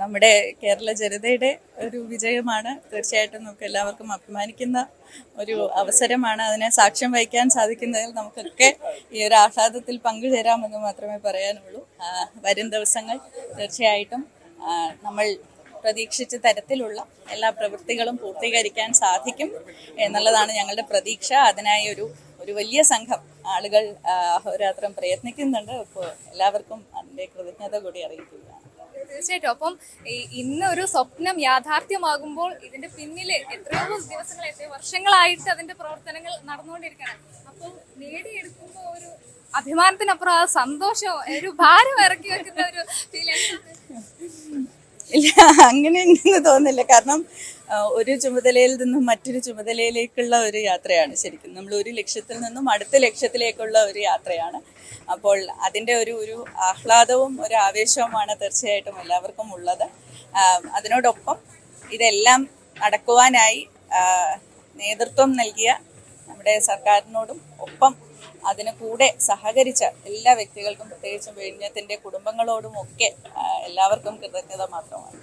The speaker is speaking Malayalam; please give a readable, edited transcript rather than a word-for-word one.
നമ്മുടെ കേരള ജനതയുടെ ഒരു വിജയമാണ്. തീർച്ചയായിട്ടും നമുക്ക് എല്ലാവർക്കും അഭിമാനിക്കുന്ന ഒരു അവസരമാണ്. അതിനെ സാക്ഷ്യം വഹിക്കാൻ സാധിക്കുന്നതിൽ നമുക്കൊക്കെ ഈ ഒരു ആഹ്ലാദത്തിൽ പങ്കുചേരാമെന്ന് മാത്രമേ പറയാനുള്ളൂ. വരും ദിവസങ്ങൾ തീർച്ചയായിട്ടും നമ്മൾ പ്രതീക്ഷിച്ച തരത്തിലുള്ള എല്ലാ പ്രവൃത്തികളും പൂർത്തീകരിക്കാൻ സാധിക്കും എന്നുള്ളതാണ് ഞങ്ങളുടെ പ്രതീക്ഷ. അതിനായി ഒരു വലിയ സംഘം ആളുകൾ അഹോരാത്രം പ്രയത്നിക്കുന്നുണ്ട്. അപ്പോൾ എല്ലാവർക്കും അതിൻ്റെ കൃതജ്ഞത കൂടി അറിയിക്കുകയാണ്. തീർച്ചയായിട്ടും. അപ്പം ഇന്ന് ഒരു സ്വപ്നം യാഥാർത്ഥ്യമാകുമ്പോൾ ഇതിന്റെ പിന്നില് എത്രയോ ദിവസങ്ങൾ, എത്രയോ വർഷങ്ങളായിട്ട് അതിന്റെ പ്രവർത്തനങ്ങൾ നടന്നുകൊണ്ടിരിക്കുകയാണ്. അപ്പം നേടിയെടുക്കുമ്പോൾ ഒരു അഭിമാനത്തിനപ്പുറം ആ സന്തോഷം, ഒരു ഭാരം ഇറക്കി വെക്കുന്ന ഒരു ഫീലിംഗ്. ഇല്ല, അങ്ങനെയൊന്നും തോന്നില്ല. കാരണം ഒരു ചുമതലയിൽ നിന്നും മറ്റൊരു ചുമതലയിലേക്കുള്ള ഒരു യാത്രയാണ്. ശരിക്കും നമ്മൾ ഒരു ലക്ഷ്യത്തിൽ നിന്നും അടുത്ത ലക്ഷ്യത്തിലേക്കുള്ള ഒരു യാത്രയാണ്. അപ്പോൾ അതിൻ്റെ ഒരു ആഹ്ലാദവും ഒരു ആവേശവുമാണ് തീർച്ചയായിട്ടും എല്ലാവർക്കും ഉള്ളത്. അതിനോടൊപ്പം ഇതെല്ലാം നടക്കുവാനായി നേതൃത്വം നൽകിയ നമ്മുടെ സർക്കാരിനോടും ഒപ്പം അതിന് കൂടെ സഹകരിച്ച എല്ലാ വ്യക്തികൾക്കും, പ്രത്യേകിച്ചും വിഴിഞ്ഞത്തിൻ്റെ കുടുംബങ്ങളോടും ഒക്കെ എല്ലാവർക്കും കൃതജ്ഞത മാത്രമാണ്.